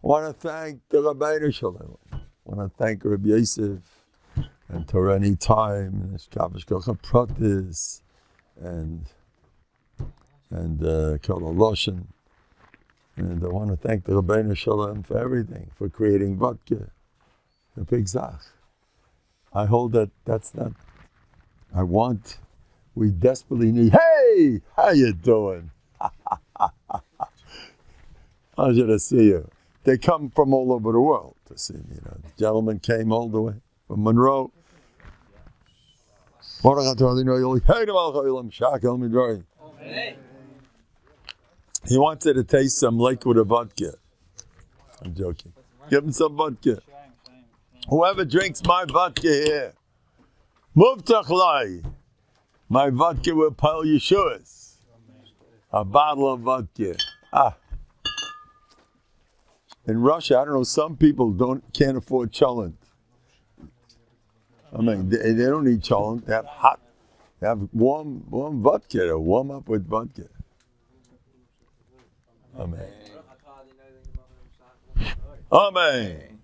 want to thank the Rabbeinu Shalom. I want to thank Rabbi Yosef and Torani Time and Shkavish Kocha Pratis and Kalaloshin. And I want to thank the Rabbeinu Shalom for everything, for creating vodka, the big zach. I hold that that's not, we desperately need, hey, how you doing? Pleasure to see you. They come from all over the world to see me. You know, the gentleman came all the way from Monroe. He wanted to taste some Mlikuod of vodka. I'm joking. Give him some vodka. Whoever drinks my vodka here, Muvtach, my vodka will pile Yeshuas. A bottle of vodka. In Russia, I don't know, some people can't afford cholent. I mean, they don't need cholent. They have hot, they have warm vodka. They warm up with vodka. Amen. Amen.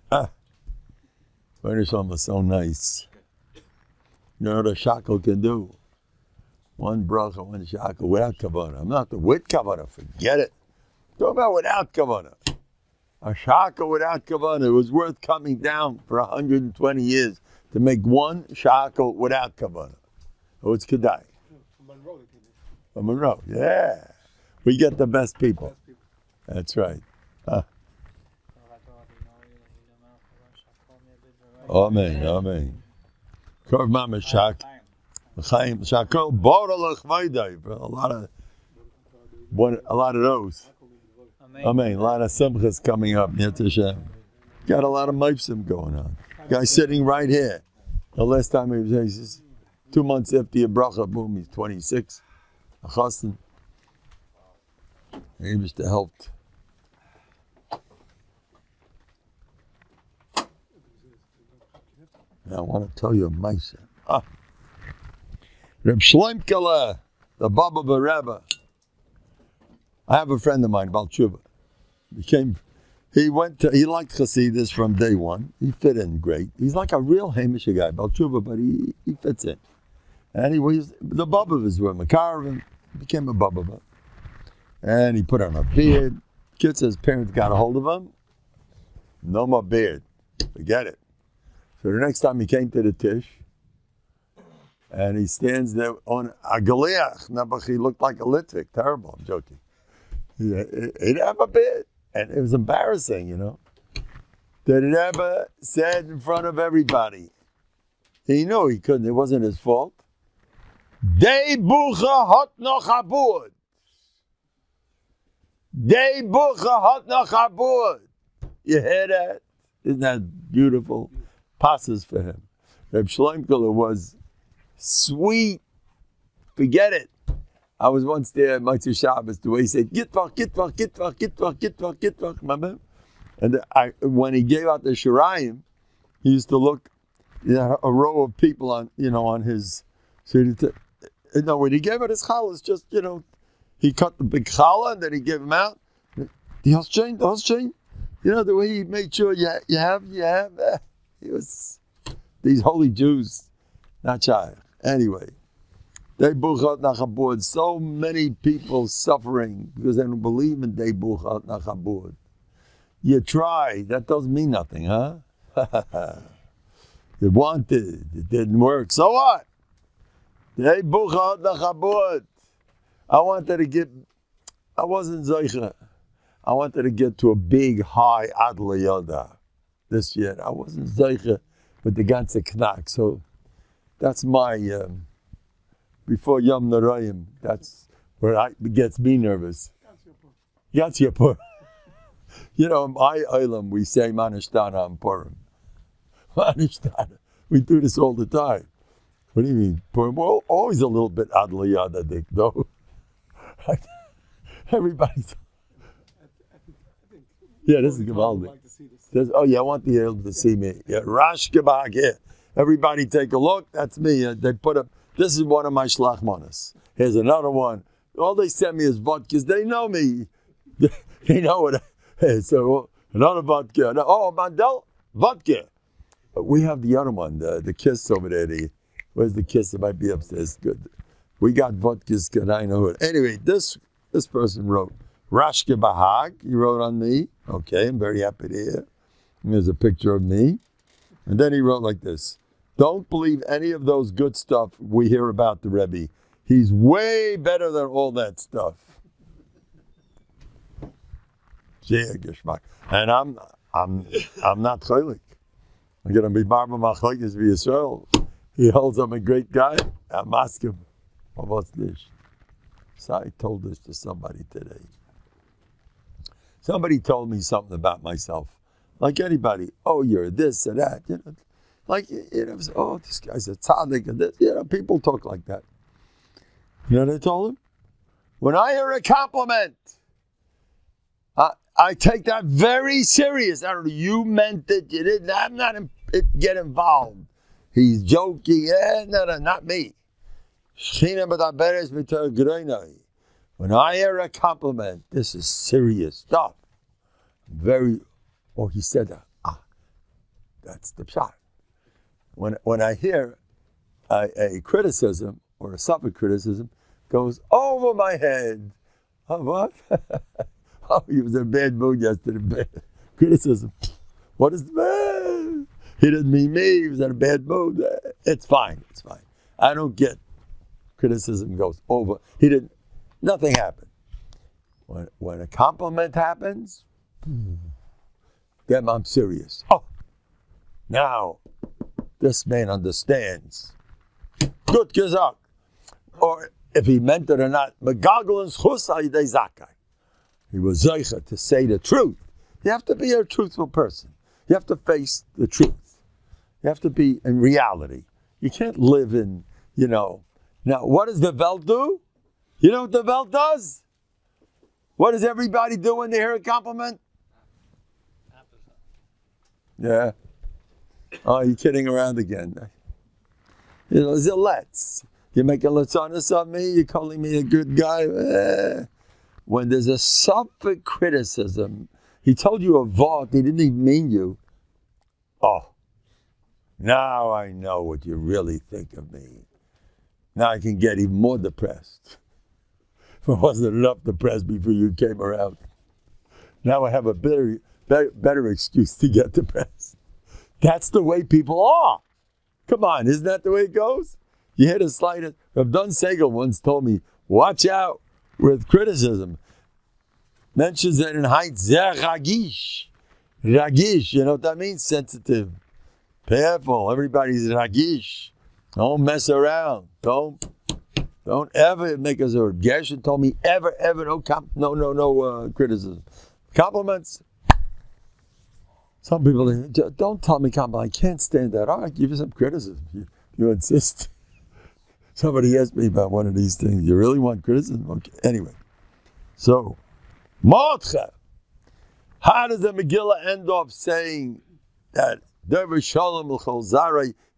Bereshom is so nice. You know what a shackle can do? One bracha, one shackle without kavanah. I'm not the with kavanah. Forget it. Talk about without kavanah. A shackle without kavanah. It was worth coming down for 120 years to make one shackle without kavanah. Oh, it's kedai. From Monroe, yeah. We get the best people. That's right. Amen, amen. Korv mama shak. Shakol boralach vaydai. A lot of those. Amen. A lot of simchas coming up. Got a lot of mifsim going on. Guy sitting right here. The last time he was 2 months after your bracha, boom, he's 26. A chassan. He was to help. Now I want to tell you a ma'aseh. Reb Shloimkele, the Baba of a Rebbe. I have a friend of mine, Baal Tshuva. He liked Chassidus from day one. He fit in great. He's like a real Hamish guy, Baal Tshuva, but he fits in. And he was the Baba of his room, a caravan, became a Baba. And he put on a beard. Kids, his parents got a hold of him. No more beard. Forget it. So the next time he came to the Tish, and he stands there on a Galiach. He looked like a Litvik. Terrible, I'm joking. He didn't have a beard. And it was embarrassing, you know. That it ever said in front of everybody. He knew he couldn't. It wasn't his fault. Dei bucha hot noch habud. Dei bucha hot noch habud. You hear that? Isn't that beautiful? Passes for him. Reb Shloimkele was sweet. Forget it. I was once there at Motzei Shabbos, the way he said, Gitvach, Gitvach, Gitvach, Gitvach, Gitvach, Gitvach, remember? And when he gave out the Shirayim, he used to look, a row of people on his, when he gave out his challah, it's just, he cut the big challah and then he gave him out. The Hoschain, the way he made sure you have. He was, these holy Jews, not shy. Anyway. Dei buchat nachabud. So many people suffering because they don't believe in dei buchat nachabud. You try, that doesn't mean nothing, huh? You wanted, it didn't work. So what? Dei buchat nachabud. I wasn't zeicha. I wanted to get to a big, high adla yoda this year. I wasn't zeicha with the ganze knack. So that's my... before Yom Narayim, that's where it gets me nervous. Yatziyapur. In my Olam, we say Manishtana and Purim. Manishtana. We do this all the time. What do you mean? Purim? Well, always a little bit Adlayada, though. Everybody's... Yeah, this is Gavaldi. I want the able to see me. Yeah, Rash Gebag here. Everybody take a look. That's me. They put up... This is one of my shlachmanas. Here's another one. All they send me is vodkas. They know me. They know what. So Another vodka. Oh, Mandel, vodka. But we have the other one, the kiss over there. Where's the kiss? It might be upstairs. Good. We got vodkas, good, I know it. Anyway, this person wrote, Rashke Bahag, he wrote on me. Okay, I'm very happy to hear. And there's a picture of me. And then he wrote like this, don't believe any of those good stuff we hear about the Rebbe. He's way better than all that stuff. And I'm not chaylik. I'm going to be Barba Machlekes V'Yisrael. He holds I'm a great guy. I'm asking him, what's this? So I told this to somebody today. Somebody told me something about myself. Like anybody, oh, you're this or that. You know, like, you know, oh, this guy's a tzaddik and this. You know, people talk like that. You know what I told him? When I hear a compliment, I take that very serious. I don't know, you meant it, you didn't. I'm not get involved. He's joking. No, not me. When I hear a compliment, this is serious stuff. He said that. That's the shot. When I hear a criticism or a suffered criticism goes over my head. Oh, what? Oh, he was in a bad mood yesterday. Criticism. What is the bad? He didn't mean me. He was in a bad mood. It's fine. It's fine. I don't get criticism goes over. Nothing happened. When a compliment happens, then I'm serious. Oh, now this man understands. Good gezak. Or if he meant it or not, megagalens chus hayidei zakai. He was zeicha to say the truth. You have to be a truthful person. You have to face the truth. You have to be in reality. You can't live in, Now, what does the Welt do? You know what the Welt does? What does everybody do when they hear a compliment? Yeah. Oh, you're kidding around again. It's a let's. You make a letzonis on me, you're calling me a good guy. When there's a suffered criticism, he told you a vort, he didn't even mean you. Oh, now I know what you really think of me. Now I can get even more depressed. If I wasn't enough depressed before you came around. Now I have a better excuse to get depressed. That's the way people are. Come on, isn't that the way it goes? You hit a slightest. Rabban Segal once told me, watch out with criticism. Mentions it in Heinz, ragish. Ragish, you know what that means? Sensitive. Careful, everybody's ragish. Don't mess around. Don't ever make us a Gershon told me ever no criticism. Compliments. Some people don't tell me compliment. I can't stand that. All right, give you some criticism. You insist. Somebody asked me about one of these things. You really want criticism? Okay. Anyway, so Mordechai. How does the Megillah end off saying that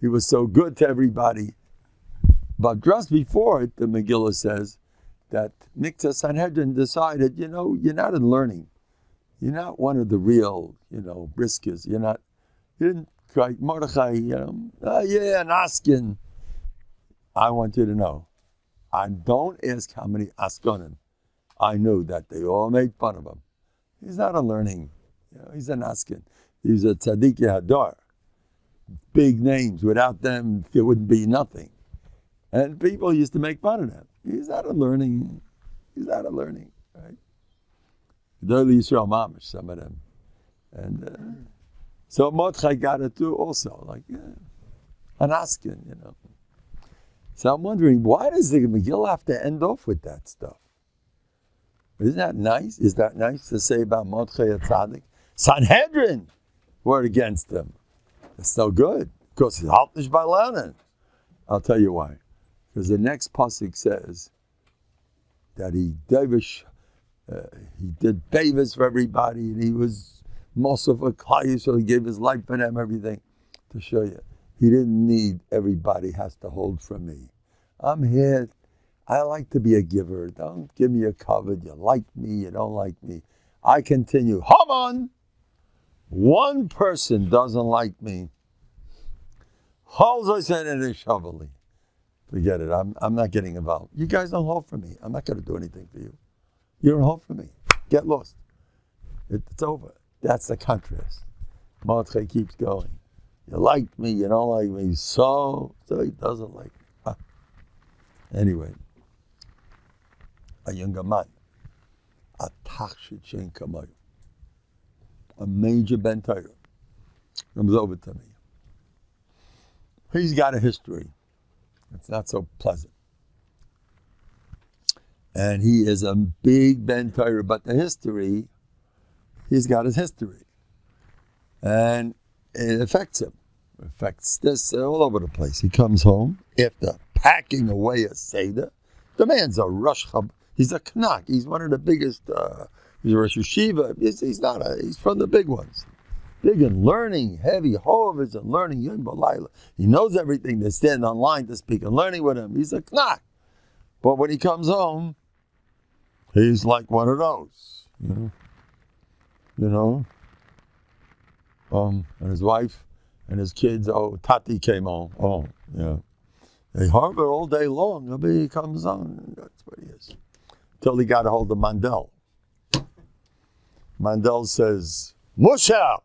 he was so good to everybody? But just before it, the Megillah says that Nikta Sanhedrin decided, you're not in learning. You're not one of the real, briskers. You didn't like Mordechai, and asking. I want you to know, I don't ask how many Askonim. I knew that they all made fun of him. He's not a learning. He's an Askin. He's a Tzaddik Hadar. Big names. Without them, there wouldn't be nothing. And people used to make fun of him. He's not a learning. Right? Gedolei Yisrael Mamish, some of them. And so Mordechai got it too also. Like, an Askin, So I'm wondering, why does the Megillah have to end off with that stuff? Isn't that nice? Is that nice to say about Mordechai Tzaddik? Sanhedrin were against him. It's no good. Because he's haltish by learning. I'll tell you why. Because the next pasuk says that he did favors for everybody, and he was Moshe for Klai, so he gave his life for them, everything. To show you, he didn't need everybody has to hold from me. I'm here. I like to be a giver. Don't give me a covet. You like me, you don't like me. I continue. Haman! One person doesn't like me. Forget it. I'm not getting involved. You guys don't hold for me. I'm not going to do anything for you. You don't hold for me. Get lost. It's over. That's the contrast. Mordechai keeps going. You like me, you don't like me, so he doesn't like me. Anyway, a younger man, a tachshit shein kamayu, a major ben Torah, comes over to me. He's got a history. It's not so pleasant. And he is a big ben Torah, but the history, he's got his history. And it affects him. It affects this all over the place. He comes home after packing away a Seder. The man's a Rosh Chab. He's a Knack. He's one of the biggest, he's a Rosh Yeshiva. He's from the big ones. Big in learning, heavy hovers and learning. He knows everything. They stand online to speak and learning with him. He's a Knack. But when he comes home, he's like one of those, and his wife and his kids, Tati came home. They harbor all day long. He comes on. That's what he is. Till he got a hold of Mendel. Mendel says, Moshe,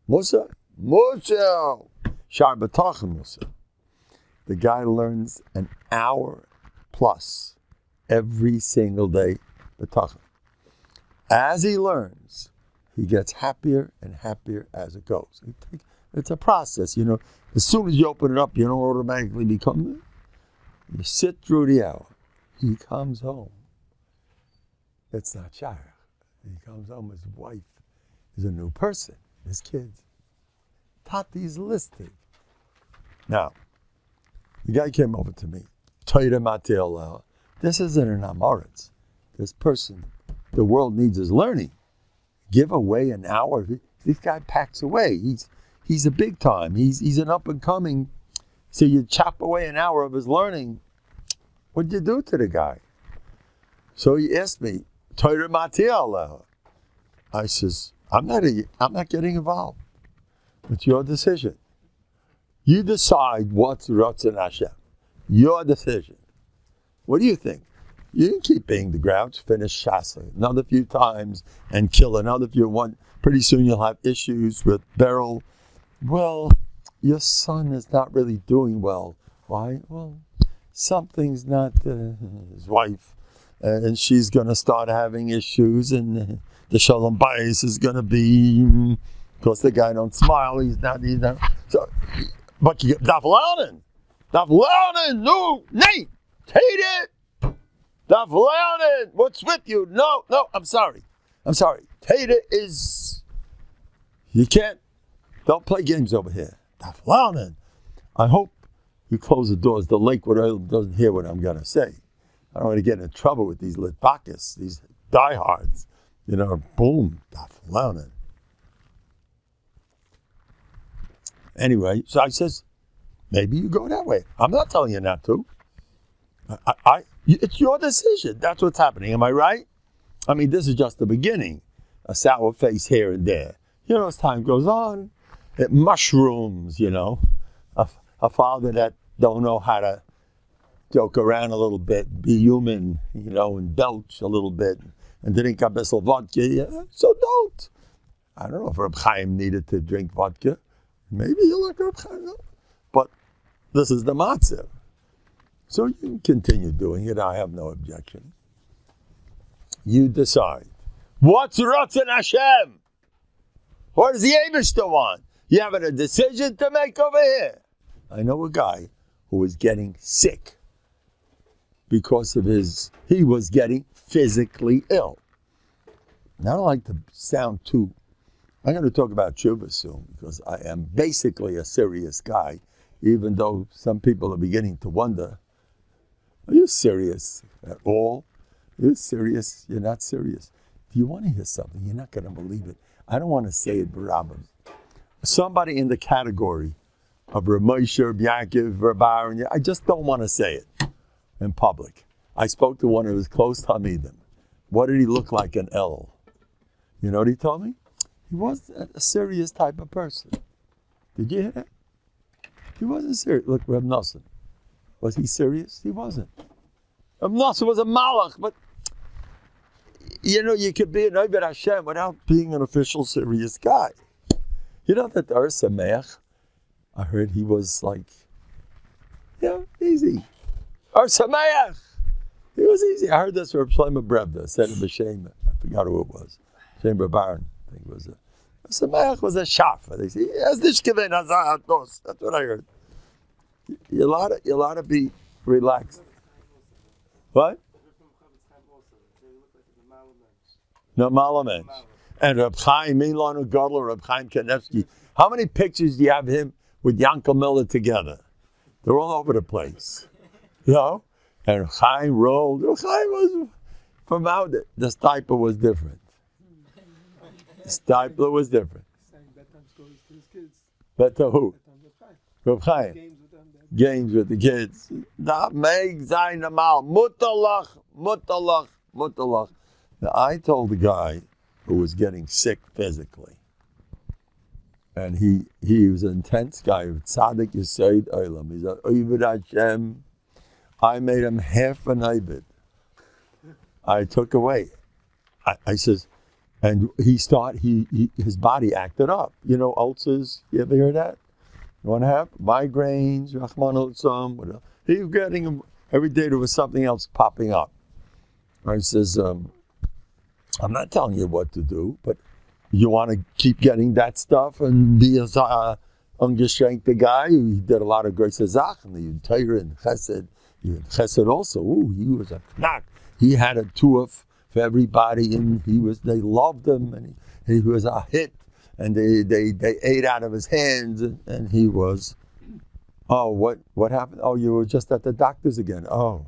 Betachon. The guy learns an hour plus every single day. B'tachon. As he learns, he gets happier and happier as it goes. It's a process, As soon as you open it up, you don't automatically become. You sit through the hour. He comes home. It's not shaykh. He comes home. His wife is a new person. His kids. Tati's listed. Now, the guy came over to me. This isn't an Amoritz. This person, the world needs his learning. Give away an hour. This guy packs away. He's a big time. He's an up and coming. So you chop away an hour of his learning. What'd you do to the guy? So he asked me, I says, I'm not getting involved. It's your decision. You decide what's Ratzon Hashem. Your decision. What do you think? You can keep being the grouch, finish Shasa another few times, and kill another few. Pretty soon you'll have issues with Beryl. Well, your son is not really doing well. Why? Well, something's not his wife, and she's going to start having issues, and the Shalom Bayis is going to be, because the guy don't smile, he's not. So, but you get Daf Lernen, no, Nate, hate it. Daf Lernen, what's with you? No, I'm sorry. Tater is, you don't play games over here. Daf Lernen. I hope you close the doors. The Lakewood Oilem doesn't hear what I'm going to say. I don't want to get in trouble with these Litbakis, these diehards. Boom, Daf Lernen. Anyway, so I says, maybe you go that way. I'm not telling you not to. It's your decision. That's what's happening. Am I right? I mean, this is just the beginning. A sour face here and there. As time goes on, it mushrooms, A father that don't know how to joke around a little bit, be human, and belch a little bit, and drink a bissel vodka. So don't. I don't know if Reb Chaim needed to drink vodka. Maybe you like Reb Chaim. But this is the matzah. So you can continue doing it. I have no objection. You decide. What's Ratzon Hashem? What does the Eibishter want? You having a decision to make over here? I know a guy who was getting sick because of he was getting physically ill. And I don't like to sound I'm going to talk about tshuva soon because I am basically a serious guy, even though some people are beginning to wonder, are you serious at all? Are you serious? You're not serious. Do you want to hear something? You're not going to believe it. I don't want to say it, Barabas. Somebody in the category of Ramosha, Yaakov, Rabar, I just don't want to say it in public. I spoke to one of his close Talmidim. What did he look like in El? You know what he told me? He wasn't a serious type of person. Did you hear that? He wasn't serious. Look, Reb Nosson. Was he serious? He wasn't. Reb Nosson was a malach, but you know, you could be an Oved Hashem without being an official serious guy. You know that Ar Sameach, I heard he was like, easy. Ar Sameach, he was easy. I heard this from Shlomo Brevda, said in B'Shem, I forgot who it was. Shem Baron, I think it was. Ar Sameach was a shaf. They say, that's what I heard. You're allowed to be relaxed. What? No, Malamensh. And Reb Chaim, Milano Godler, Reb Chaim Kanevsky. How many pictures do you have him with Yankel Miller together? They're all over the place. You know? And Reb Chaim rolled. Reb Chaim was from out there. The stipler was different. The stipler was different. Better who? Reb Chaim. Games with the kids. Da meg zayn amal. Mutalach, mutalach, mutalach. Now, I told the guy who was getting sick physically, and he was an intense guy, tzaddik yesod olam. He's an Oved Hashem. I made him half an Oved. I took away. I says, and his body acted up. You know, ulcers. You ever hear that? You want to have migraines, Rahman al-Tzam. He was getting them every day. There was something else popping up. I says, I'm not telling you what to do, but you want to keep getting that stuff and be a ungeschenkte guy. He did a lot of great Sachen. He Torah and Chesed. Chesed also. Ooh, he was a knack. He had a tuaf for everybody, and they loved him, and he was a hit. And they ate out of his hands, and he was. Oh, what happened? Oh, you were just at the doctor's again. Oh.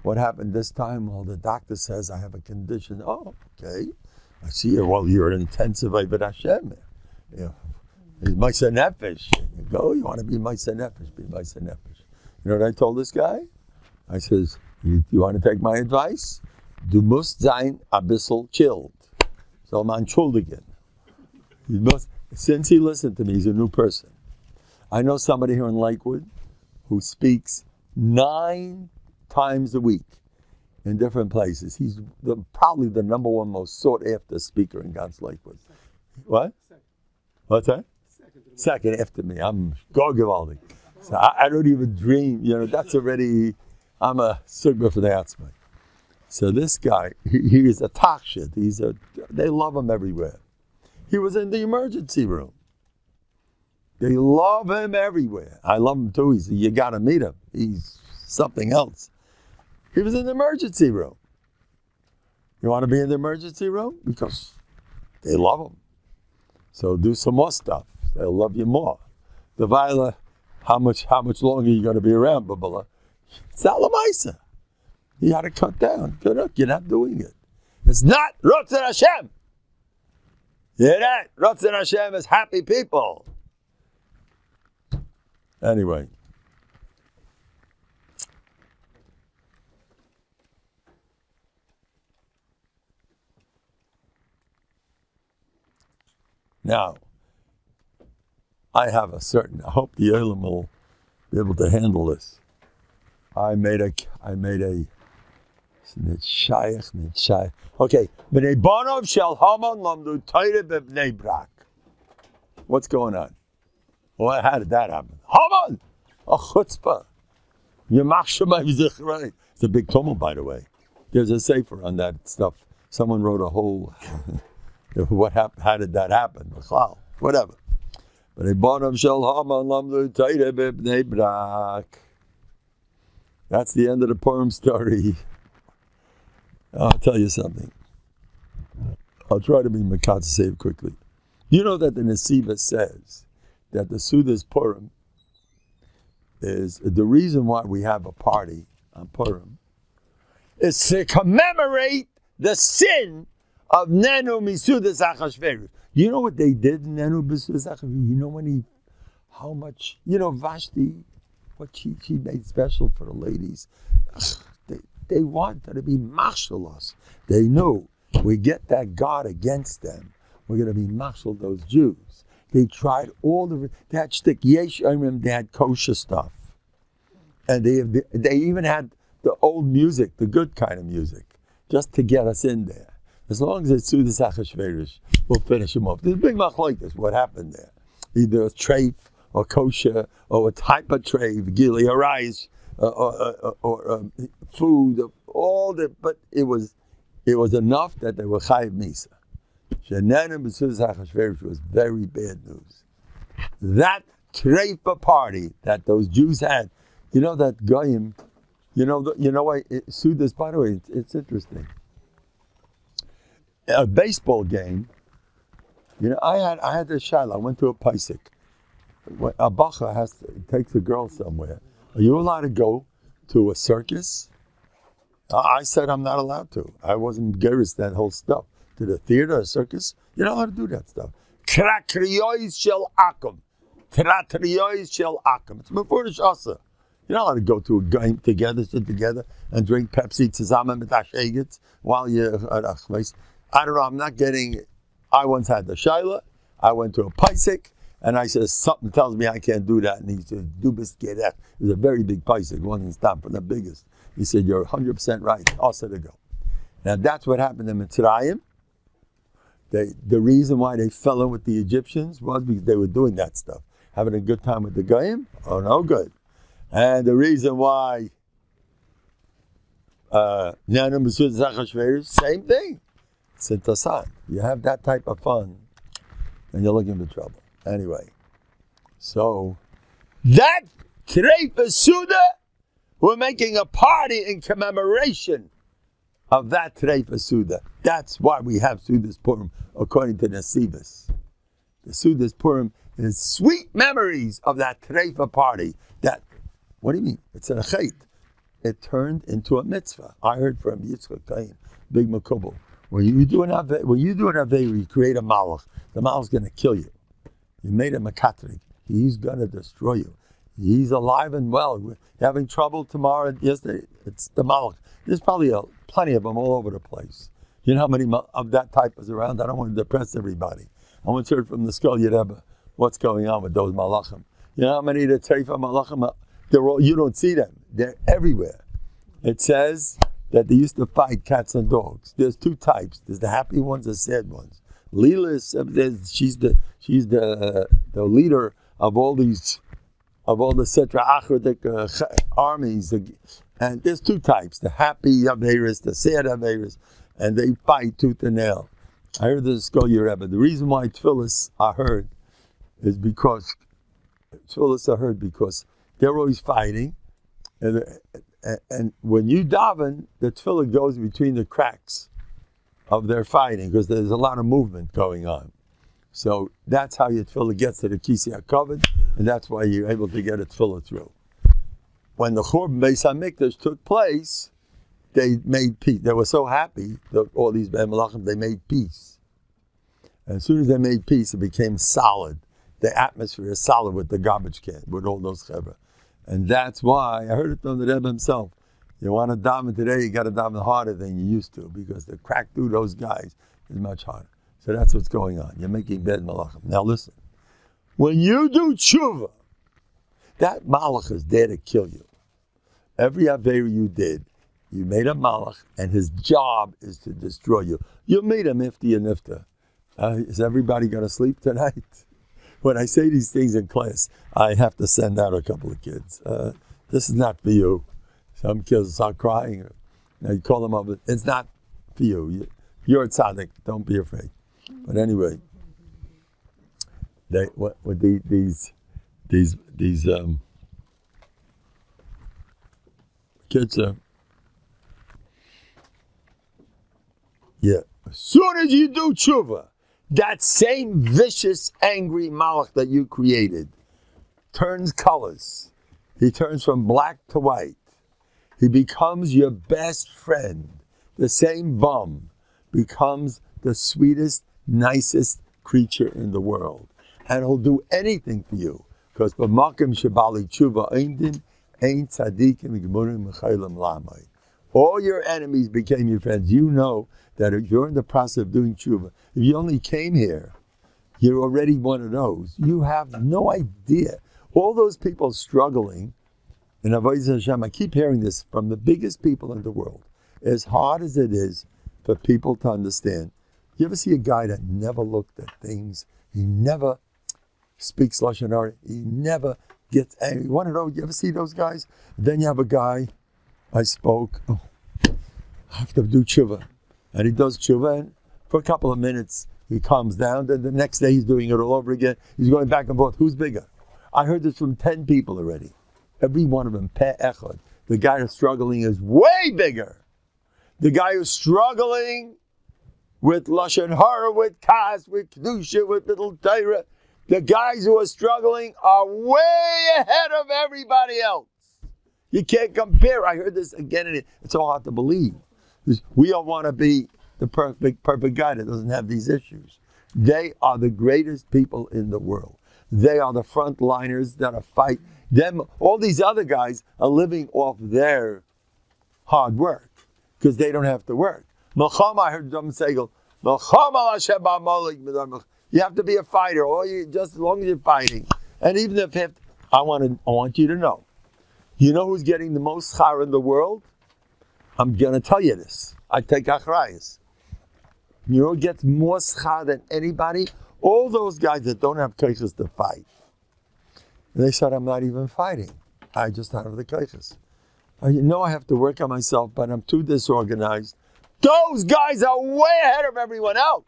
What happened this time? Well, the doctor says I have a condition. Oh, okay. I see you. Well, you're an intensive Oved Hashem. He's Ma'aseh Nefesh. You go, you want to be Ma'aseh Nefesh, be Ma'aseh Nefesh. You know what I told this guy? I says, you want to take my advice? Du musst sein a bissel chilled. So man schuldigen. Since he listened to me, he's a new person. I know somebody here in Lakewood who speaks 9 times a week in different places. He's probably the number one most sought after speaker in God's Lakewood. What? What's that? Second after me. I'm Gorgivaldi. So I don't even dream, that's already, I'm a sugma for the Atzma. So this guy, he is a takshit. They love him everywhere. He was in the emergency room. They love him everywhere. I love him too. You got to meet him. He's something else. He was in the emergency room. You want to be in the emergency room? Because they love him. So do some more stuff. They'll love you more. The Viola, how much longer are you going to be around, Babala? It's Alamaisa. You had to cut down. Good luck, you're not doing it. It's not Rotzen Hashem. You hear that? Rotzen Hashem is happy people. Anyway. Now, I have I hope the Olam will be able to handle this. I made a Nitshayach. Okay. B'nei Bonov shel Haman lamdu Torah b'bnei Brak. What's going on? Well, how did that happen? Haman! A chutzpah. It's a big tumult, by the way. There's a sefer on that stuff. Someone wrote a whole... What happened? How did that happen? Whatever. But that's the end of the Purim story. I'll tell you something. I'll try to be Mekat to save quickly. You know that the Nesiva says that the Suda's Purim is the reason why we have a party on Purim is to commemorate the sin of Nenu Misudas Achashverosh. You know what they did in Nenu Misudas Achashverosh? You know how much, Vashti, what she made special for the ladies. They wanted to be marshalos. They knew we get that God against them. we're going to be mashal those Jews. They tried they had shtick yeshomrim, they had kosher stuff. And they even had the old music, the good kind of music, just to get us in there. As long as it's Sudas Achashverosh, we'll finish them off. There's a big machlokes, what happened there. Either a treif, or kosher, or a type of treif, gili, or rice, or food, but it was enough that they were chayiv misa. Shenenim b'Sudas Achashverosh was very bad news. That treif party that those Jews had, you know that goyim, you know why Sudas, by the way, it's interesting. A baseball game, I had this shaila. I went to a paisik. A bacha takes a girl somewhere. Are you allowed to go to a circus? I said I'm not allowed to. I wasn't geris that whole stuff. To the theater, a circus, you're not allowed to do that stuff. Krakriois shel akum. Tratriois shel akum. It's mefurish asa. You're not allowed to go to a game together, sit together, and drink Pepsi zusammen mit Ashegitz while you're at Achmeis. I don't know, I'm not getting it. I once had the shaila. I went to a paisik, and I said, something tells me I can't do that. And he said, do biscuit that. It was a very big paisik, wasn't stop, but the biggest. He said, you're 100% right. Also to go. Now that's what happened in Mitzrayim. The reason why they fell in with the Egyptians was because they were doing that stuff. Having a good time with the Goyim? Oh, no good. And the reason why same thing. Sintasan. You have that type of fun, and you're looking for trouble. Anyway, so that Treif Suda, we're making a party in commemoration of that Treif Suda. That's why we have Sudas Purim, according to the Sivas. The Sudas Purim is sweet memories of that Treif party. What do you mean? It's a chait. It turned into a mitzvah. I heard from Yitzchak Kain, big makubal. When you do an avei, you create a malach. The malach's going to kill you. You made a makatrik. He's going to destroy you. He's alive and well. You're having trouble tomorrow. Yesterday, it's the malach. There's probably plenty of them all over the place. You know how many of that type is around? I don't want to depress everybody. I want to hear from the skull Rebbe what's going on with those malachim. You know how many of the treifa malachim? You don't see them. They're everywhere. It says that they used to fight cats and dogs. There's two types. There's the happy ones, the sad ones. Lila, she's the leader of all the Setra Achrodik armies. And there's two types: the happy Averis, the sad Averis, and they fight tooth and nail. I heard this Skull Rebbe. The reason why tefillas are heard is because they're always fighting, and when you daven, the tefillah goes between the cracks of their fighting because there's a lot of movement going on. So that's how your tefillah gets to the Kisi HaKavod, and that's why you're able to get a tefillah through. When the Churban Beis HaMikdash took place, they made peace. They were so happy, all these Ben Malachim, they made peace. And as soon as they made peace, it became solid. The atmosphere is solid with the garbage can, with all those chevra. And that's why, I heard it from the Rebbe himself, you want to daven today, you got to daven harder than you used to, because the crack through those guys is much harder. So that's what's going on. You're making bed malachim. Now listen, when you do tshuva, that malach is there to kill you. Every aveira you did, you made a malach, and his job is to destroy you. You made him ifti and ifta. Is everybody going to sleep tonight? When I say these things in class, I have to send out a couple of kids. This is not for you. Some kids start crying. Now you call them up. It's not for you. You're a tzaddik. Don't be afraid. But anyway, these kids are. Yeah. As soon as you do tshuva, that same vicious, angry malach that you created turns colors. He turns from black to white. He becomes your best friend. The same bum becomes the sweetest, nicest creature in the world. And he'll do anything for you. Because b'makim shebali tshuva eindin, ein tzadikim gemurim mechaylam lamay. All your enemies became your friends. You know that if you're in the process of doing tshuva, if you only came here, you're already one of those. You have no idea. All those people struggling, and Avodah Hashem, I keep hearing this from the biggest people in the world, as hard as it is for people to understand. You ever see a guy that never looked at things? He never speaks Lashon Hara. He never gets angry. One of those, you ever see those guys? Then you have a guy, I spoke, I have to do tshuva. And he does tshuva, and for a couple of minutes, he calms down. Then the next day, he's doing it all over again. He's going back and forth. Who's bigger? I heard this from 10 people already. Every one of them, peh echad. The guy who's struggling is way bigger. The guy who's struggling with Lashon Hara, with Kas, with Kedusha, with Little Torah, the guys who are struggling are way ahead of everybody else. You can't compare. I heard this again, and it's so hard to believe. We all want to be the perfect guy that doesn't have these issues. They are the greatest people in the world. They are the frontliners that are fight. Them, all these other guys are living off their hard work because they don't have to work. I heard them say, you have to be a fighter, or just as long as you're fighting. And even if I want you to know who's getting the most schar in the world? I'm going to tell you this. I take achrayus. You know who gets more schar than anybody? All those guys that don't have kaiches to fight. And they said, I'm not even fighting. I just don't have the kaiches. I have to work on myself, but I'm too disorganized. Those guys are way ahead of everyone else.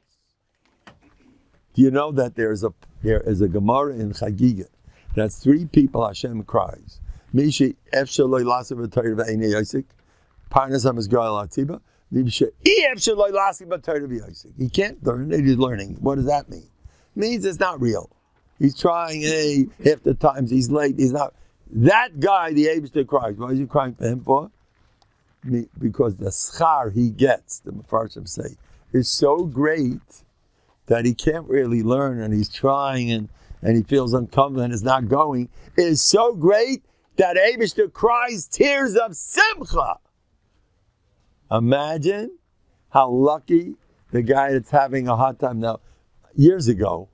Do you know that there is a Gemara in Chagiga? That's 3 people Hashem cries. Mishi efshaloi lasav v'toyer v'einei yosik. Parnasam is goyal atziba. Mishi efshaloi lasav v'toyer v'yosik. He can't learn it, he's learning. What does that mean? It means it's not real. He's trying, half the times he's late, he's not. That guy, the Eibishter cries. What are you crying for him for? Because the schar he gets, the Mefarshim say, is so great that he can't really learn, and he's trying, and he feels uncomfortable and is not going. It is so great that Eibishter cries tears of simcha. Imagine how lucky the guy that's having a hard time now. Years ago,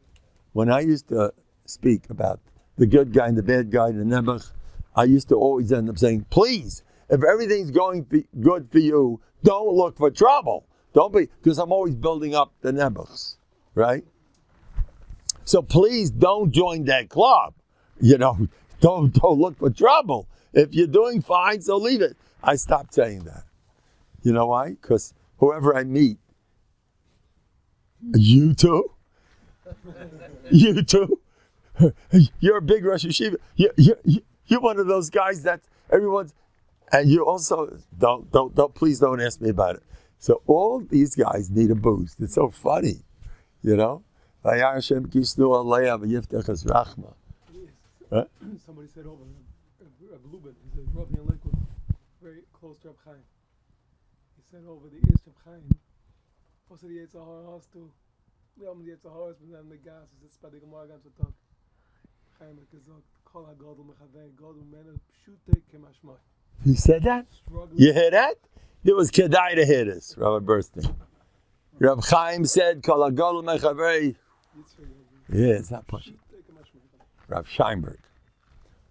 when I used to speak about the good guy and the bad guy, the nebuch, I used to always end up saying, please, if everything's going good for you, don't look for trouble. Don't be, because I'm always building up the nebuchs, right? So please don't join that club. Don't look for trouble. If you're doing fine, so leave it. I stopped saying that. You know why? Because whoever I meet, you too? You too? You're a big Rosh Yeshiva. You're one of those guys that everyone's, and you also, please don't ask me about it. So all these guys need a boost. It's so funny, Somebody said over a Glubin, he said, Rabbi and Malikud, very close to Reb Chaim. He said over the East Reb Chaim, also the Yitzhahar house too. We have the Yitzhahar house, but then the gas is it's Spadig Morgan to talk. Chaim Gekazok, Kol HaGodol Mechavei, Godol Mena, Pshute Kemashmai. He said that? You hear that? It was Kedai to hear this, Rabbi Burstein. Reb Chaim said, Kol HaGodol Mechavei. Yeah, it's not pushing. Rav Scheinberg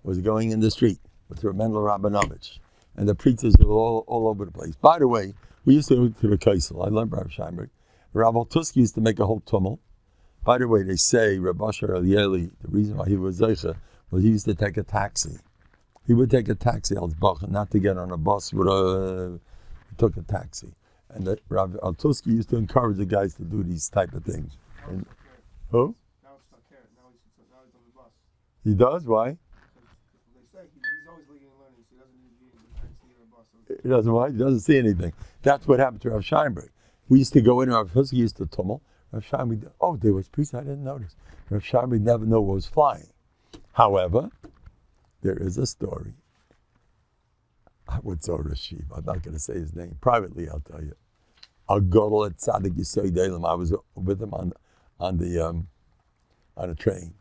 was going in the street with Rav Mendel Rabinovich, and the preachers were all over the place. By the way, we used to go to the Kaisel. I love Rav Scheinberg. Rav Altuski used to make a whole tumult. By the way, they say Rav Asher Elieli, the reason why he was Zeicha, was he used to take a taxi. He would take a taxi, not to get on a bus, but he took a taxi. And Rav Altuski used to encourage the guys to do these type of things. And, who? He does? Why? They say he's always leading and learning, so he doesn't need to be in the taxi or bus. He doesn't what? He doesn't see anything. That's what happened to Rav Scheinberg. We used to go in, Rav Husky used to tumble. Rav Scheinberg, there was peace, I didn't notice. Rav Scheinberg never knew what was flying. However, there is a story. I would say Rashiv. I'm not going to say his name. Privately, I'll tell you. A gadol at Tzadik Yisrael Delim. I was with him on a train.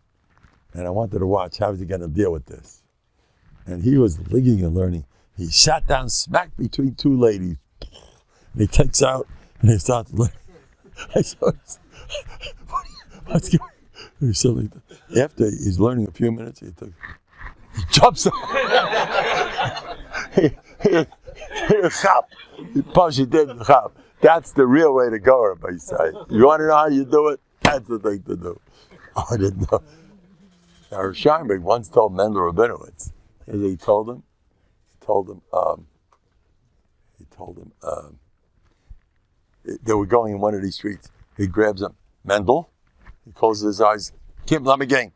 And I wanted to watch how was he going to deal with this. And he was ligging and learning. He sat down smack between 2 ladies. And he takes out And he started laughing. I saw what's going on? He said like that. After he's learning a few minutes, he jumps up. he chop. He did chop. That's the real way to go, Rabbi say. You want to know how you do it? That's the thing to do. Oh, I didn't know. Now, Steinberg once told Mendel Rabinowitz, he told him, they were going in one of these streets. He grabs him, Mendel. He closes his eyes. Kim, let me gang.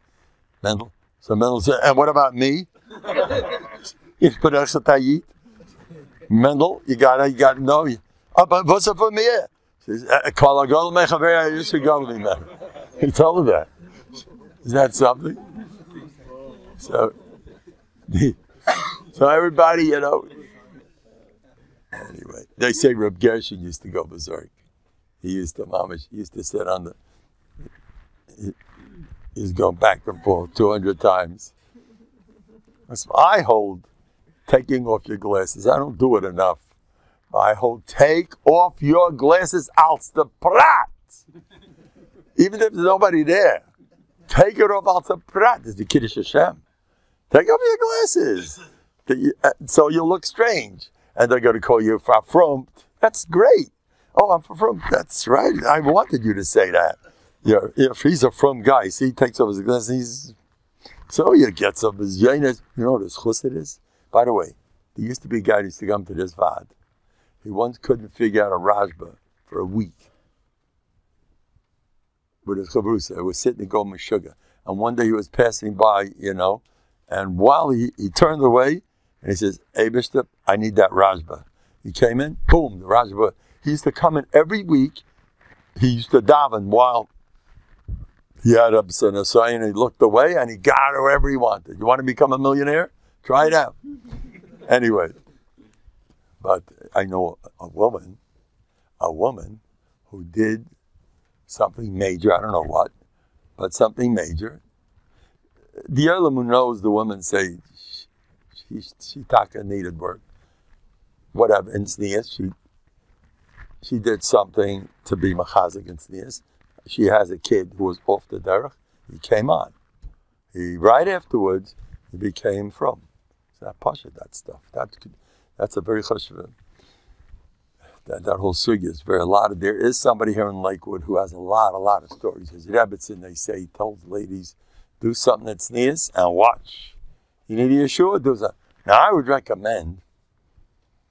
Mendel. So Mendel said, and what about me? Mendel, you gotta know. But what's up for me? He says, he told him that. Is that something? So everybody, you know. Anyway, they say Reb Gershon used to go berserk. He used to sit on the. He's going back and forth 200 times. I hold taking off your glasses. I don't do it enough. I hold take off your glasses als the prat. Even if there's nobody there. Take it off als the prat. Is the Kiddush Hashem. Take off your glasses. So you'll look strange. And they're going to call you from. That's great. Oh, I'm from. That's right. I wanted you to say that. Yeah, if he's a from guy, see, he takes off his glasses. So you get some of his yainus. You know what his chusset is? By the way, there used to be a guy who used to come to this vad. He once couldn't figure out a rajba for a week. With his chavrusa, it was sitting and going with sugar. And one day he was passing by, you know, and while he turned away, and he says, hey, Bishop, I need that rajba. He came in, boom, the rajba. He used to come in every week. He used to daven while he had a sign, and he looked away, and he got wherever he wanted. You want to become a millionaire? Try it out. Anyway, but I know a woman who did something major. I don't know what, but something major. The Elam who knows the woman say she taka needed work. Whatever in Sneas, she did something to be machazik in Sneas. She has a kid who was off the derech. He came on. Right afterwards, he became from. So that pasha, that stuff. That's a very chashuv. That whole sugya is very a lot of. There is somebody here in Lakewood who has a lot of stories. His Rebbetzin, they say, he tells ladies, do something that's sneeze and watch. You need a yeshua, do that. Now I would recommend.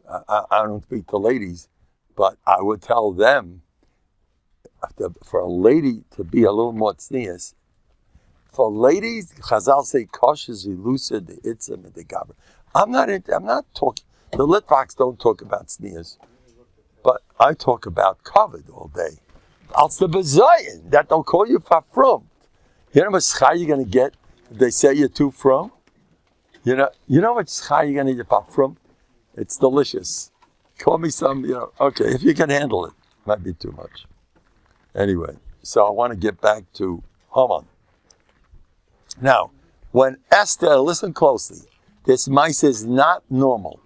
I don't speak to ladies, but I would tell them. For a lady to be a little more tznius, for ladies, Chazal say koshes, elucid, the itzim, and the gabra. I'm not talking. The Litvaks don't talk about tznius, but I talk about covered all day. Als the bezayin that they'll call you from. You know what schai you're gonna get if they say you're too from. You know what schai you're gonna get from. It's delicious. Call me some. Okay, if you can handle it, might be too much. Anyway, so I want to get back to Haman. Now, when Esther, listen closely, this mice is not normal.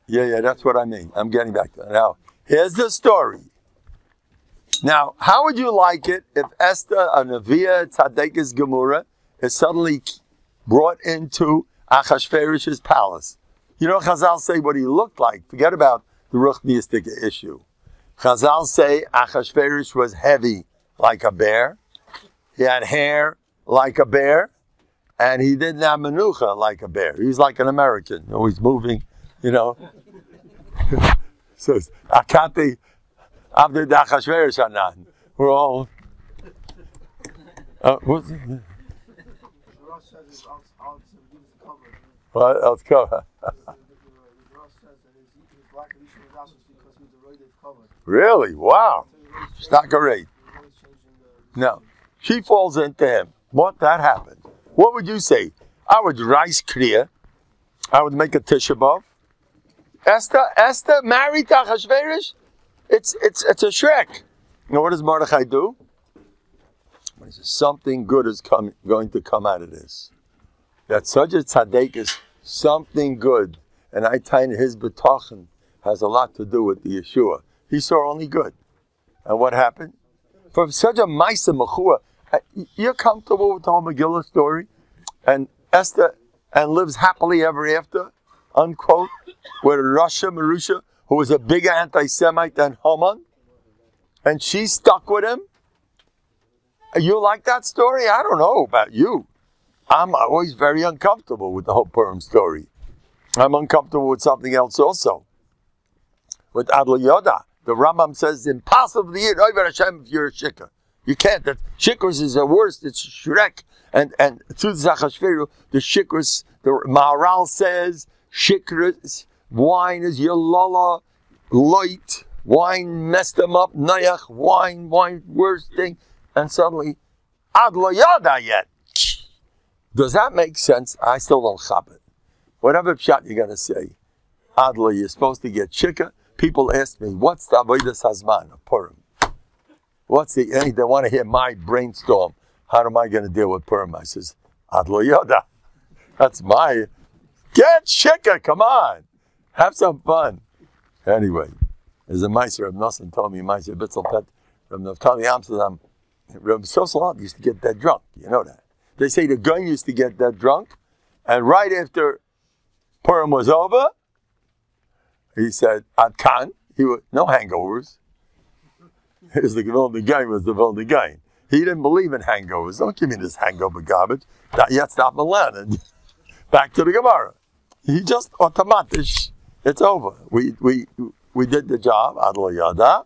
Yeah, that's what I mean. I'm getting back to it. Now, here's the story. Now, how would you like it if Esther, a Neviah Tzadekis Gemura, is suddenly brought into Achashverosh's palace? You know, Chazal say what he looked like. Forget about the Ruchniistic issue. Chazal say Achashverosh was heavy like a bear. He had hair like a bear. And he didn't have menucha like a bear. He was like an American, always moving, Says, Akati Abdul Achashverosh Anan. We're all... what's it? What else cover? Really? Wow. Shnakaret. No. She falls into him. What? That happened. What would you say? I would rice kriya. I would make a tishbab. Esther married to Achashverosh? It's a shrek. You know what does Mordechai do? He says, something good is going to come out of this. That such a tzaddik is something good. And I tie his b'tachon has a lot to do with the Yeshua. He saw only good. And what happened? From such a Maisa Mechua, you're comfortable with the whole Megillah story? And Esther, and lives happily ever after, unquote, with Russia Marusha, who was a bigger anti-Semite than Haman, and she stuck with him. You like that story? I don't know about you. I'm always very uncomfortable with the whole Purim story. I'm uncomfortable with something else also. With Adl Yoda, the Rambam says, impossible to eat Oiver Hashem if you're a shikar. You can't. That shikars is the worst. It's Shrek. And through the Zachashveru, the shikras, the Maharal says, shikras, wine is Yalala, light, wine messed them up, Nayach, wine, worst thing. And suddenly, Adla Yada yet. Does that make sense? I still don't chop it. Whatever pshat you're going to say, Adla, you're supposed to get shikar. People ask me, what's the Avodas Hazman of Purim? They want to hear my brainstorm. How am I going to deal with Purim? I says, Adlo Yoda. That's my, get shikar, come on. Have some fun. Anyway, there's a Meiser of Nosson told me, Meiser Bitzel Pet, from Naftali Amsterdam, Reb Sosalat used to get that drunk. You know that. They say the gun used to get that drunk, and right after Purim was over, he said, Ad Khan, no hangovers. Here's the Vilna Gain was the Vilna Gain. He didn't believe in hangovers. Don't give me this hangover garbage. Yet stop Milan. Back to the Gemara. He just automatisch. It's over. We did the job. Adlo Yada.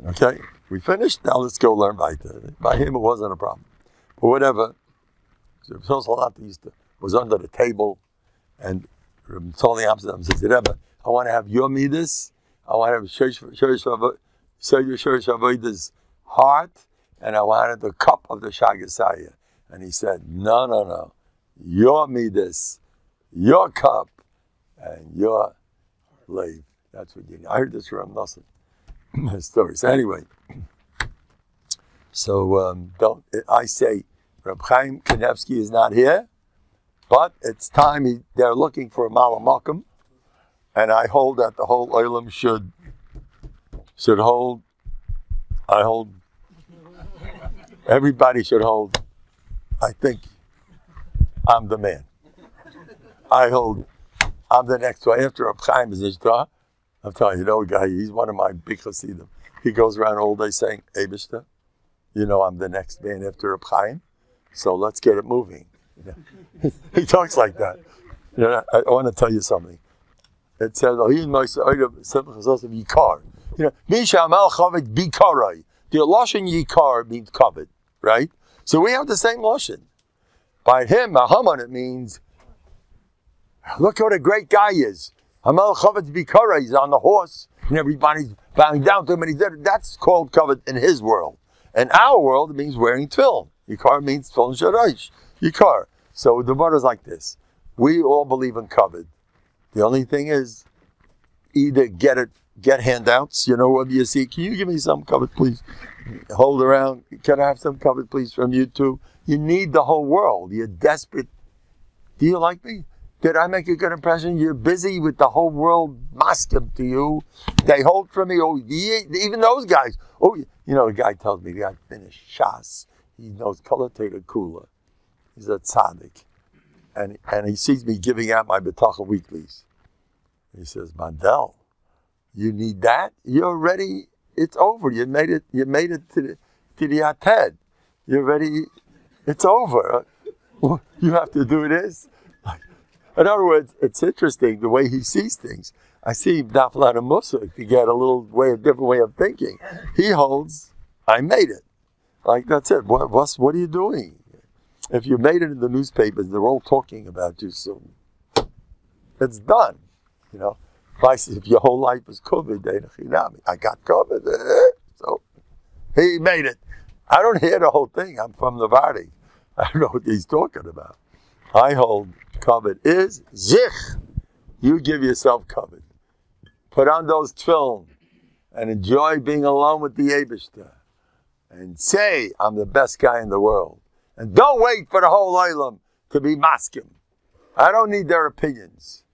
Okay. We finished. Now let's go learn weiter. By him, it wasn't a problem. But whatever. Was under the table, and Tzoli Amsterdam says, Rebbe, I want to have your midas. I want to have Shorish Avoda's heart, and I wanted the cup of the Shagasaya. And he said, no. Your midas, your cup, and your lave. That's what you need. I heard this from Nosson. Story. So anyway, I say, Reb Chaim Kanevsky is not here, but it's time they're looking for a Malamakim, and I hold that the whole Olam should hold. I hold. Everybody should hold. I think I'm the man. I'm the next one. After Reb Chaim is Ishta, I'm telling you, guy, he's one of my big Hasidim. He goes around all day saying, Eibishter, I'm the next man after Reb Chaim. So let's get it moving. He talks like that. I want to tell you something. It says, Yikar. The Lashon Yikar means covet, right? So we have the same Lashon. By him, Haman, it means, look what a great guy is. Hamal Chavet Bikara, he's on the horse, and everybody's bowing down to him, and he's there. That's called covet in his world. In our world, it means wearing tefillin. Yikar means tefillin sharash. Yikar. So the word is like this. We all believe in covet. The only thing is, either get handouts, what do you see? Can you give me some covet, please? Hold around. Can I have some covet, please, from you too? You need the whole world. You're desperate. Do you like me? Did I make a good impression? You're busy with the whole world masking to you. They hold for me. Oh, even those guys. Oh, a guy tells me, the guy finished Shas. He knows color Teda Kula. He's a tzaddik. And he sees me giving out my Bטחון weeklies. He says, Mandel, you need that? You're ready. It's over. You made it to the Ated. You're ready. It's over. You have to do this. In other words, it's interesting the way he sees things. I see Daflan and Musuk to get a different way of thinking. He holds, I made it. Like, that's it. What are you doing? If you made it in the newspapers, they're all talking about you, so it's done. If your whole life is COVID, I got COVID. So he made it. I don't hear the whole thing. I'm from Novandi. I don't know what he's talking about. I hold covet is zich. You give yourself covet. Put on those tefillin and enjoy being alone with the Eibishter. And say, I'm the best guy in the world. And don't wait for the whole Olam to be maskim. I don't need their opinions.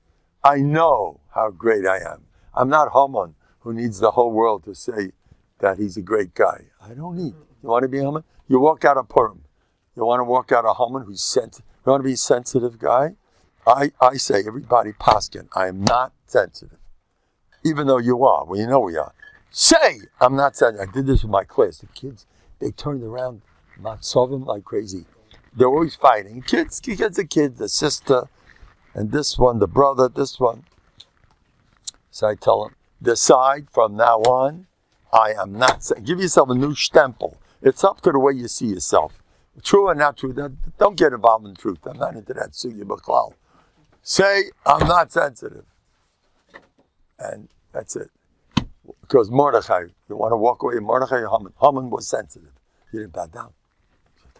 I know how great I am. I'm not Haman, who needs the whole world to say that he's a great guy. I don't need. You want to be Haman? You walk out of Purim. You want to walk out of Haman who's sensitive? You want to be a sensitive guy? I say, everybody paskin, I am not sensitive. Even though you are. Well, you know we are. Say, I'm not sensitive. I did this with my class. The kids, they turned around, matzovim like crazy. They're always fighting. Kids, the sister, and this one, the brother, this one. So I tell them, decide from now on, I am not sensitive. Give yourself a new stempel. It's up to the way you see yourself. True or not true, don't get involved in truth. I'm not into that sugya b'klal. Say, I'm not sensitive. And that's it. Because Mordechai, you want to walk away, Mordechai or Haman? Haman was sensitive. He didn't bow down.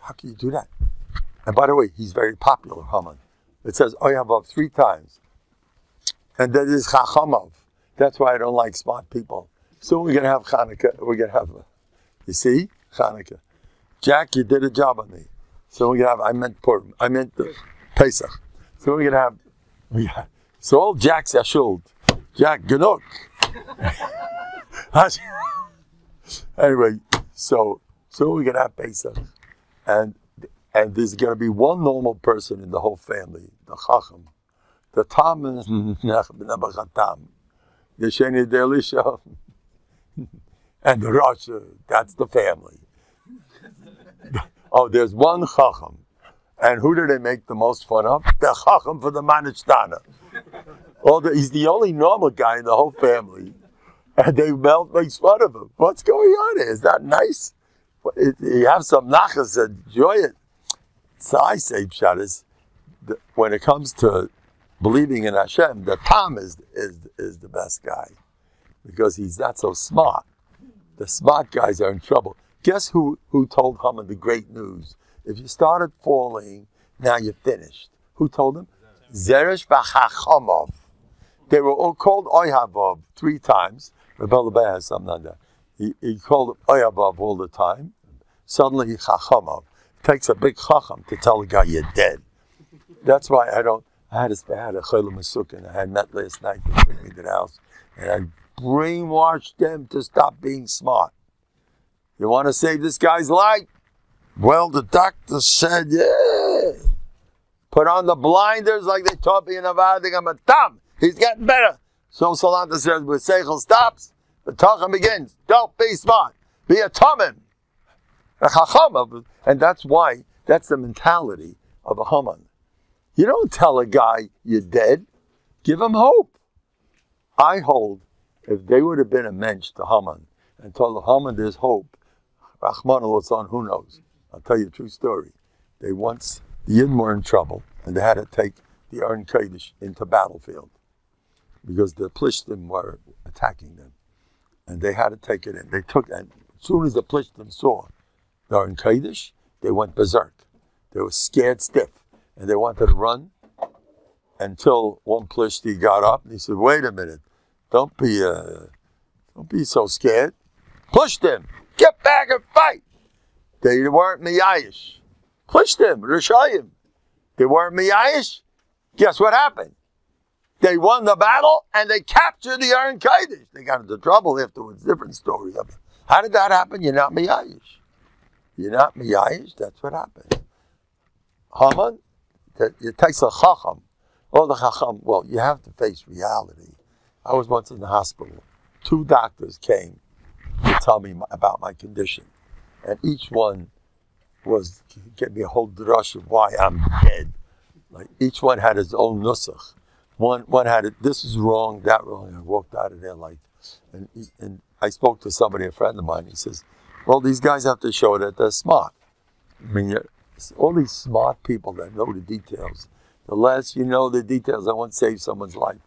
How can you do that? And by the way, he's very popular, Haman. It says Oyavav 3 times. And that is Chachamav. That's why I don't like smart people. Soon we're going to have Hanukkah. We're going to have, you see, Hanukkah. Jack, you did a job on me. So we're going to have, I meant Pesach. So we're going to have, so all Jacks are shuld. Jack, genug. Anyway, so we're going to have Pesach. And there's going to be one normal person in the whole family, the Chacham. The Tam is the Sheni Delisha. And the Rosh, that's the family. Oh, there's one Chacham. And who do they make the most fun of? The Chacham for the Manishtana. He's the only normal guy in the whole family. And they make fun of him. What's going on here? Is that nice? You have some nachas, enjoy it. So I say, Pshat, when it comes to believing in Hashem, the Tam is the best guy. Because he's not so smart. The smart guys are in trouble. Guess who told Haman the great news? If you started falling, now you're finished. Who told him? Zeresh v'chachamav. They were all called Oyavav 3 times. Rebbe has something like that. He called him Oyavav all the time. Suddenly, Chachamav. It takes a big Chacham to tell a guy you're dead. That's why I had a Chayla Masuk, and I had met last night to bring me to the house. And I brainwashed them to stop being smart. You want to save this guy's life? Well, the doctor said, yeah. Put on the blinders like they taught me in Novahardok. I'm a Tam. He's getting better. So Salanta says, when Seichel stops, the B'tachon begins. Don't be smart. Be a Tamim. A Chacham. And that's why, that's the mentality of a Haman. You don't tell a guy you're dead. Give him hope. I hold, if they would have been a mensch to Haman and told Haman there's hope, Rahman al-Otsan, who knows? I'll tell you a true story. The Yidden were in trouble, and they had to take the Aron Kodesh into battlefield because the Plishtim were attacking them, and they had to take it in. And as soon as the Plishtim saw the Aron Kodesh, they went berserk. They were scared stiff, and they wanted to run until one Plishti got up and he said, "Wait a minute, don't be so scared. Push them, get back and fight." They weren't miyayish. Push them, Rishayim. They weren't miyayish. Guess what happened? They won the battle and they captured the Aron Kodesh. They got into trouble afterwards. Different story of it. How did that happen? You're not miyayish. You're not miyayish. That's what happened. Haman, it takes a chacham. Oh, the chacham. Well, you have to face reality. I was once in the hospital. 2 doctors came to tell me about my condition. And each one gave me a whole drush of why I'm dead. Like each one had his own nusach. One had it, this is wrong, that wrong. I walked out of there and I spoke to somebody, a friend of mine. He says, well, these guys have to show that they're smart. I mean, all these smart people that know the details. The less you know the details, I want to save someone's life.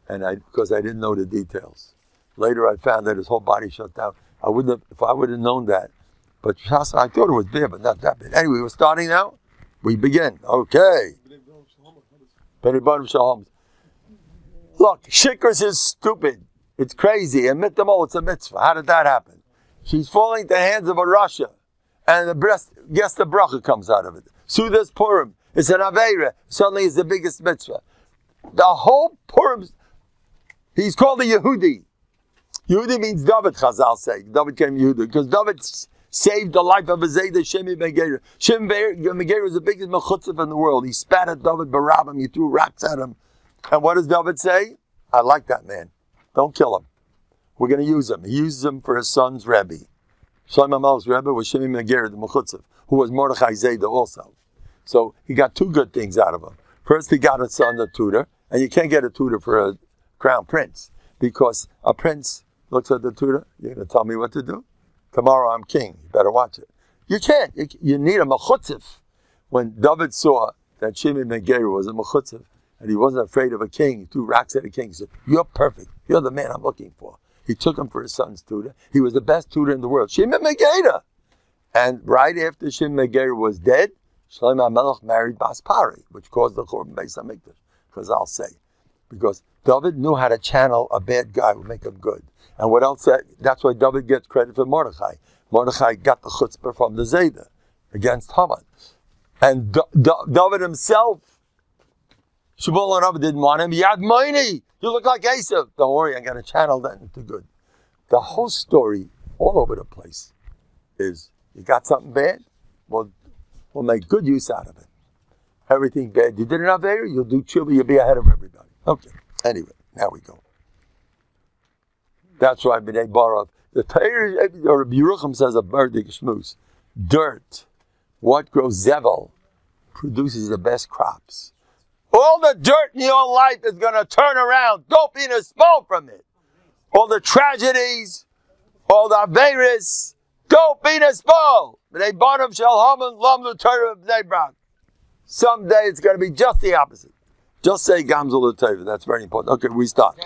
Because I didn't know the details. Later I found that his whole body shut down. If I would have known that. But I thought it was bad, but not that bad. Anyway, we're starting now. We begin. Okay. Look, Shikras is stupid. It's crazy. Admit them all, it's a mitzvah. How did that happen? She's falling to the hands of a Rasha. And guess the bracha comes out of it. Sudas Purim. It's an Aveira. Suddenly it's the biggest mitzvah. The whole Purim, He's called a Yehudi. Yehudi means David, Chazal say. David came Yehuda. Because David saved the life of his Zayda, Shimei ben Gera. Shimei ben Gera was the biggest mechutzav in the world. He spat at David, barab him, he threw rocks at him. And what does David say? I like that man. Don't kill him. We're going to use him. He uses him for his son's Rebbe. Shlomo Melech's Rebbe was Shimei ben Gera, the mechutzav, who was Mordechai Zayda also. So he got two good things out of him. First, he got a son, a tutor, and you can't get a tutor for a crown prince, because a prince looks at the tutor, you're going to tell me what to do? Tomorrow I'm king, you better watch it. You can't. You need a mechutzav. When David saw that Shimei ben Gera was a mechutzav, and he wasn't afraid of a king, he threw rocks at a king, he said, you're perfect, you're the man I'm looking for. He took him for his son's tutor. He was the best tutor in the world, Shimei ben Gera. And right after Shimei ben Gera was dead, Shlomo Melech married Bas Pari, which caused the Churban Beis HaMikdash, because I'll say. Because David knew how to channel a bad guy, would make him good. And what else? That's why David gets credit for Mordechai. Mordechai got the chutzpah from the Zayda against Haman. And David himself, Shmuel and David didn't want him. Yad Moini, you look like Asa. Don't worry, I'm going to channel that into good. The whole story, all over the place, is you got something bad? Well, we'll make good use out of it. Everything bad you did enough there, you'll do tshuva, you'll be ahead of everybody. Okay, anyway, now we go. That's why B'nai Barav, the Torah, or Yerucham says a birthday shmooze. Dirt, what grows zevel, produces the best crops. All the dirt in your life is going to turn around. Don't be in a small from it. All the tragedies, all the averis, don't be in a small. B'nai Barav shel haman lam l'Torah b'nai brak. Someday it's going to be just the opposite. Just say Gamzul L'Torah. That's very important. Okay, we start.